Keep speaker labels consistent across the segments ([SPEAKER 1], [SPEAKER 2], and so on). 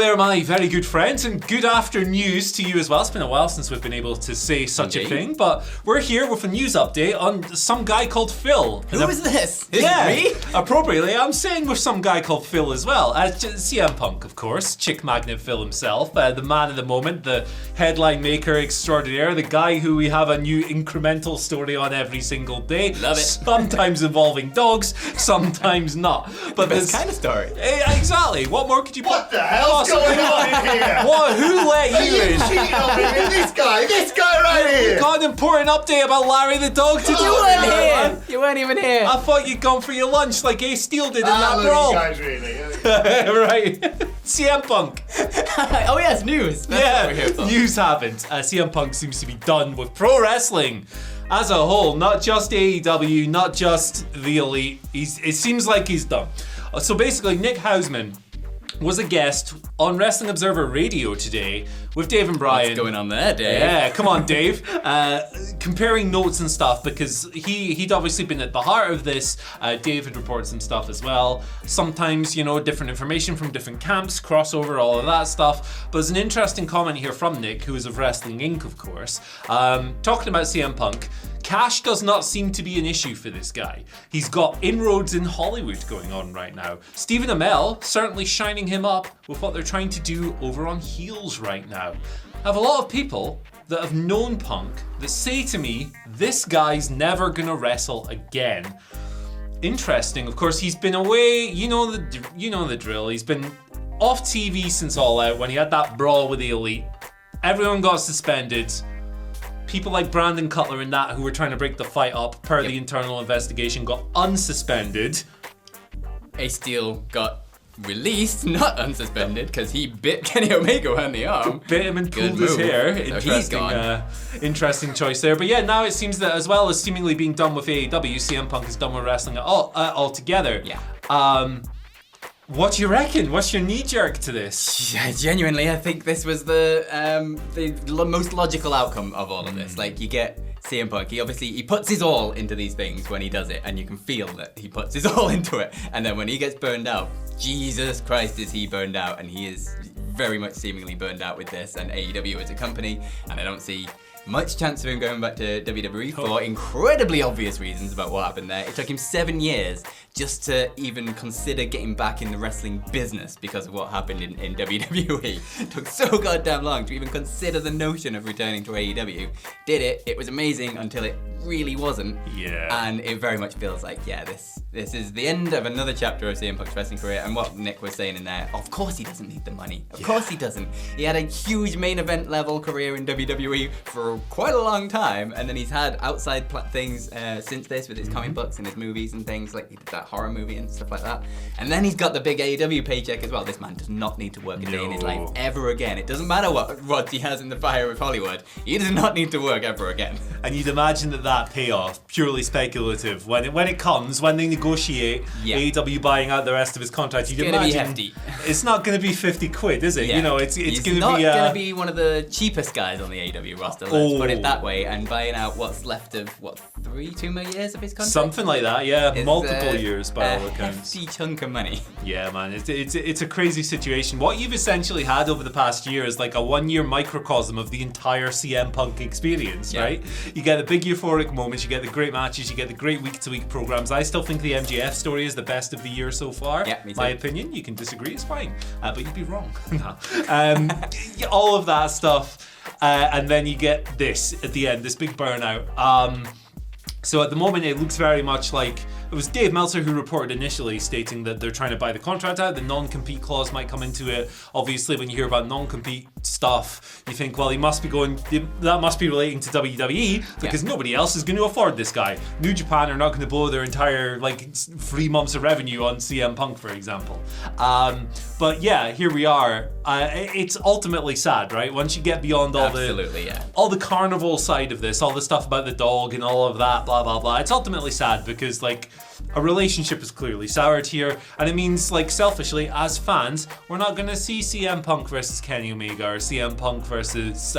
[SPEAKER 1] there, my very good friends, and good afternoons to you as well. It's been a while since we've been able to say such a thing, but we're here with a news update on some guy called Phil.
[SPEAKER 2] Who is this?
[SPEAKER 1] Me? Appropriately, I'm saying with some guy called Phil as well. CM Punk, of course, Chick Magnet Phil himself, the man of the moment, the headline maker extraordinaire, the guy who we have a new incremental story on every single day.
[SPEAKER 2] Love it.
[SPEAKER 1] Sometimes involving dogs, sometimes not. But
[SPEAKER 2] Best kind of story.
[SPEAKER 1] Exactly. What more could you
[SPEAKER 3] What the hell's going on in here?
[SPEAKER 1] What? Who let you in?
[SPEAKER 3] Cheating on me with this guy right here.
[SPEAKER 1] Got an important update about Larry the dog today.
[SPEAKER 2] You weren't here. You weren't even here.
[SPEAKER 1] I thought you'd gone for your lunch like Ace Steel did in that brawl.
[SPEAKER 3] You guys really.
[SPEAKER 1] Right. CM Punk.
[SPEAKER 2] Oh yes, news. That's what we're here for.
[SPEAKER 1] News happened. CM Punk seems to be done with pro wrestling as a whole, not just AEW, not just the Elite. It seems like he's done. So basically, Nick Houseman was a guest on Wrestling Observer Radio today with Dave and Brian.
[SPEAKER 2] What's going on there, Dave?
[SPEAKER 1] Yeah, come on, Dave. Comparing notes and stuff, because he'd obviously been at the heart of this. Dave had reported some stuff as well. Sometimes, different information from different camps, crossover, all of that stuff. But there's an interesting comment here from Nick, who is of Wrestling Inc., of course, talking about CM Punk. Cash does not seem to be an issue for this guy. He's got inroads in Hollywood going on right now. Stephen Amell certainly shining him up with what they're trying to do over on Heels right now. I have a lot of people that have known Punk that say to me, this guy's never gonna wrestle again. Interesting, of course, he's been away, you know the drill. He's been off TV since All Out when he had that brawl with the Elite. Everyone got suspended. People like Brandon Cutler and that who were trying to break the fight up per the internal investigation got unsuspended.
[SPEAKER 2] Ace Steel got released, not unsuspended, because he bit Kenny Omega on the arm.
[SPEAKER 1] Bit him and pulled his hair.
[SPEAKER 2] So he's gone.
[SPEAKER 1] Interesting choice there. But yeah, now it seems that as well as seemingly being done with AEW, CM Punk is done with wrestling altogether.
[SPEAKER 2] Yeah.
[SPEAKER 1] What do you reckon? What's your knee jerk to this?
[SPEAKER 2] Yeah, genuinely, I think this was the most logical outcome of all of this. Like, you get CM Punk, he puts his all into these things when he does it, and you can feel that he puts his all into it. And then when he gets burned out, Jesus Christ is he burned out, and he is very much seemingly burned out with this and AEW as a company, and I don't see much chance of him going back to WWE for incredibly obvious reasons about what happened there. It took him 7 years just to even consider getting back in the wrestling business because of what happened in WWE. It took so goddamn long to even consider the notion of returning to AEW. Did it, it was amazing until it really wasn't.
[SPEAKER 1] Yeah.
[SPEAKER 2] And it very much feels like, this is the end of another chapter of CM Punk's wrestling career. And what Nick was saying in there, of course he doesn't need the money. Of course he doesn't. He had a huge main event level career in WWE for quite a long time, and then he's had outside things since this with his comic books and his movies and things, like he did that horror movie and stuff like that. And then he's got the big AEW paycheck as well. This man does not need to work a day in his life ever again. It doesn't matter what rods he has in the fire with Hollywood. He does not need to work ever again.
[SPEAKER 1] And you'd imagine that payoff, purely speculative, when it comes, when they negotiate AEW buying out the rest of his contract, you'd imagine
[SPEAKER 2] be hefty.
[SPEAKER 1] It's not going to be 50 quid, is it?
[SPEAKER 2] Yeah.
[SPEAKER 1] It's
[SPEAKER 2] He's
[SPEAKER 1] going to
[SPEAKER 2] not
[SPEAKER 1] be...
[SPEAKER 2] going to be one of the cheapest guys on the AEW roster, let's put it that way, and buying out what's left of, 2 more years of his contract?
[SPEAKER 1] Something like that, yeah.
[SPEAKER 2] It's
[SPEAKER 1] multiple years by all accounts.
[SPEAKER 2] Hefty chunk of money.
[SPEAKER 1] Yeah, man, it's a crazy situation. What you've essentially had over the past year is like a 1 year microcosm of the entire CM Punk experience, right? You get the big euphoric moments, you get the great matches, you get the great week-to-week programs. I still think the MJF story is the best of the year so far.
[SPEAKER 2] Yeah, me too.
[SPEAKER 1] My opinion, you can disagree, it's fine, but you'd be wrong. All of that stuff. And then you get this at the end, this big burnout. So at the moment, it looks very much like it was Dave Meltzer who reported initially stating that they're trying to buy the contract out. The non-compete clause might come into it. Obviously, when you hear about non-compete stuff, you think, well, that must be relating to WWE because nobody else is going to afford this guy. New Japan are not going to blow their entire 3 months of revenue on CM Punk, for example. But yeah, here we are. It's ultimately sad, right? Once you get beyond all the carnival side of this, all the stuff about the dog and all of that, blah blah blah. It's ultimately sad because a relationship is clearly soured here, and it means selfishly as fans, we're not going to see CM Punk versus Kenny Omega or CM Punk versus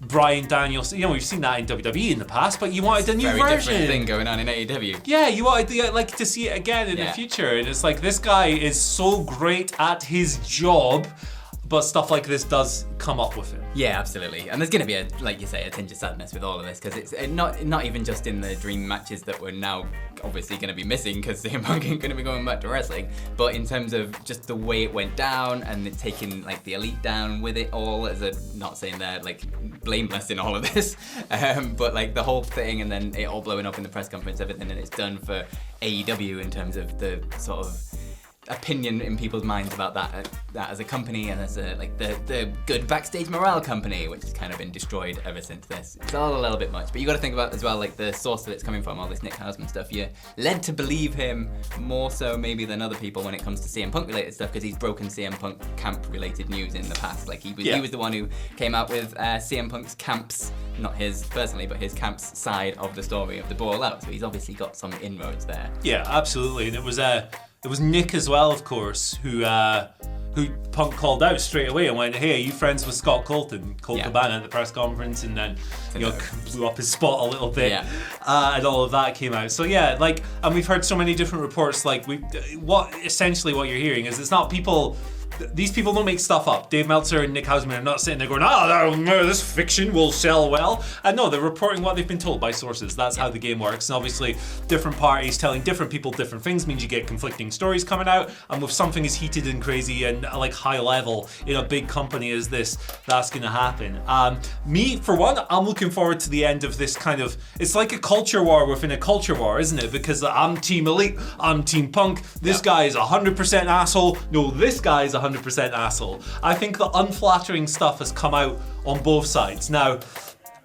[SPEAKER 1] Bryan Danielson. We've seen that in WWE in the past, but you wanted a new version.
[SPEAKER 2] Very different thing going on in AEW.
[SPEAKER 1] Yeah, you wanted to see it again in the future, and it's like this guy is so great at his job. but stuff like this does come up with him.
[SPEAKER 2] Yeah, absolutely. And there's going to be, like you say, a tinge of sadness with all of this, because it's not even just in the dream matches that we're now obviously going to be missing because CM Punk ain't going to be going back to wrestling, but in terms of just the way it went down and it taking like the Elite down with it all, as a, not saying they're like blameless in all of this, but like the whole thing, and then it all blowing up in the press conference, everything that it's done for AEW in terms of the sort of opinion in people's minds about that as a company and as a, like the good backstage morale company, which has kind of been destroyed ever since this. It's all a little bit much, but you got to think about as well, like the source that it's coming from, all this Nick Houseman stuff. You're led to believe him more so maybe than other people when it comes to CM Punk related stuff, because he's broken CM Punk camp related news in the past. Like he was the one who came out with CM Punk's camps, not his personally, but his camp's side of the story of the Brawl Out. So he's obviously got some inroads there.
[SPEAKER 1] Yeah, absolutely, and it was Nick as well, of course, who Punk called out straight away and went, "Hey, are you friends with Scott Colton?" Colt Cabana at the press conference, and then blew up his spot a little bit, and all of that came out. So yeah, like, and we've heard so many different reports. Like, what you're hearing is it's not people. These people don't make stuff up. Dave Meltzer and Nick Houseman are not sitting there going, this fiction will sell well. And no, they're reporting what they've been told by sources. That's how the game works. And obviously, different parties telling different people different things means you get conflicting stories coming out. And with something as heated and crazy and like high level in a big company as this, that's going to happen. Me, for one, I'm looking forward to the end of this kind of, it's like a culture war within a culture war, isn't it? Because I'm Team Elite, I'm Team Punk, this guy is 100% asshole, no, this guy is 100% asshole. I think the unflattering stuff has come out on both sides. Now,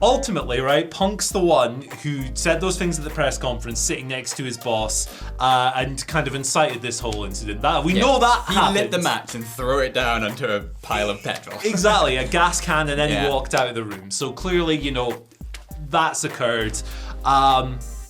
[SPEAKER 1] ultimately, right, Punk's the one who said those things at the press conference, sitting next to his boss, and kind of incited this whole incident. We know that happened.
[SPEAKER 2] He lit the match and threw it down onto a pile of petrol.
[SPEAKER 1] Exactly, a gas can, and then he walked out of the room. So clearly, that's occurred.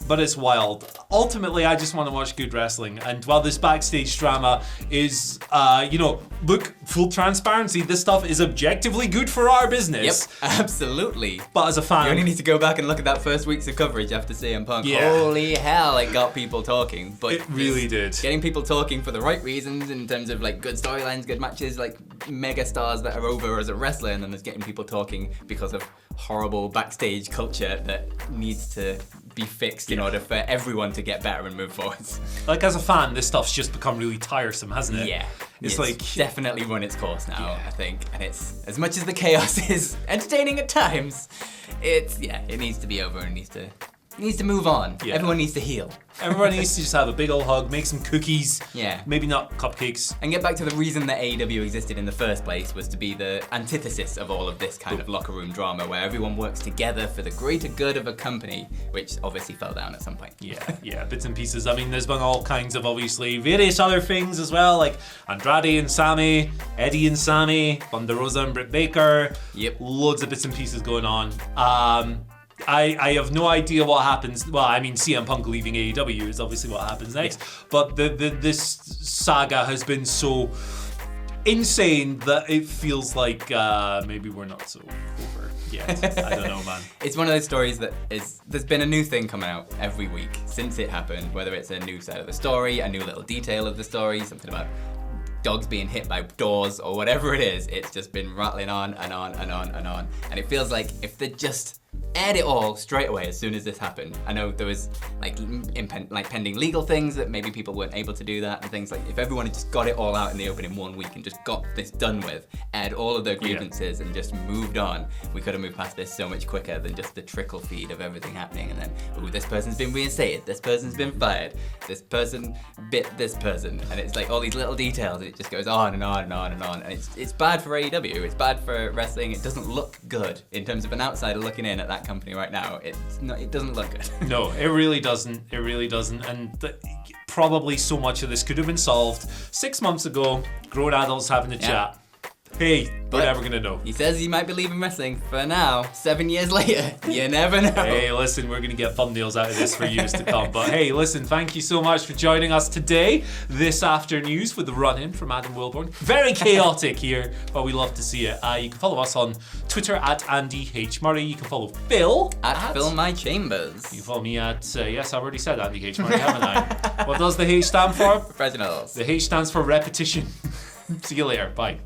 [SPEAKER 1] But it's wild. Ultimately, I just want to watch good wrestling. And while this backstage drama is, look, full transparency, this stuff is objectively good for our business.
[SPEAKER 2] Yep, absolutely.
[SPEAKER 1] But as a fan,
[SPEAKER 2] you only need to go back and look at that first week's of coverage after CM Punk.
[SPEAKER 1] Yeah.
[SPEAKER 2] Holy hell, it got people talking. But
[SPEAKER 1] it really did.
[SPEAKER 2] Getting people talking for the right reasons in terms of like good storylines, good matches, like mega stars that are over as a wrestler, and then there's getting people talking because of horrible backstage culture that needs to be fixed in order for everyone to get better and move forwards.
[SPEAKER 1] Like, as a fan, this stuff's just become really tiresome, hasn't it?
[SPEAKER 2] Yeah.
[SPEAKER 1] It's like
[SPEAKER 2] definitely run its course now, I think. And it's, as much as the chaos is entertaining at times, it needs to be over and needs to move on. Yeah. Everyone needs to heal.
[SPEAKER 1] Everyone needs to just have a big old hug, make some cookies.
[SPEAKER 2] Yeah.
[SPEAKER 1] Maybe not cupcakes.
[SPEAKER 2] And get back to the reason that AEW existed in the first place, was to be the antithesis of all of this kind of locker room drama where everyone works together for the greater good of a company, which obviously fell down at some point.
[SPEAKER 1] Yeah, bits and pieces. I mean, there's been all kinds of, obviously, various other things as well, like Andrade and Sammy, Eddie and Sammy, Thunder Rosa and Britt Baker.
[SPEAKER 2] Yep. Loads
[SPEAKER 1] of bits and pieces going on. I have no idea what happens. Well, I mean, CM Punk leaving AEW is obviously what happens next. Yeah. But this saga has been so insane that it feels like maybe we're not so over yet. I don't know, man.
[SPEAKER 2] It's one of those stories that there's been a new thing coming out every week since it happened, whether it's a new side of the story, a new little detail of the story, something about dogs being hit by doors or whatever it is. It's just been rattling on and on and on and on. And it feels like if they just aired it all straight away as soon as this happened. I know there was pending legal things that maybe people weren't able to do that and things like, if everyone had just got it all out in the open in 1 week and just got this done with, aired all of their grievances and just moved on, we could have moved past this so much quicker than just the trickle feed of everything happening and then, ooh, this person's been reinstated, this person's been fired, this person bit this person, and it's like all these little details and it just goes on and on and on and on, and it's bad for AEW, it's bad for wrestling, it doesn't look good in terms of an outsider looking in at that company right now. It doesn't look good.
[SPEAKER 1] No, it really doesn't. It really doesn't. And probably so much of this could have been solved 6 months ago. Grown adults having a chat. Hey, we're never gonna know.
[SPEAKER 2] He says he might be leaving wrestling for now. 7 years later, you never know.
[SPEAKER 1] Hey, listen, we're gonna get thumbnails out of this for years to come. But hey, listen, thank you so much for joining us today, this afternoon, with the run-in from Adam Wilborn. Very chaotic here, but we love to see it. You can follow us on Twitter at Andy H. Murray. You can follow Phil
[SPEAKER 2] at Phil My Chambers.
[SPEAKER 1] You can follow me at, yes, I've already said Andy H. Murray, haven't I? What does the H stand for?
[SPEAKER 2] Professionals.
[SPEAKER 1] The H stands for repetition. See you later. Bye.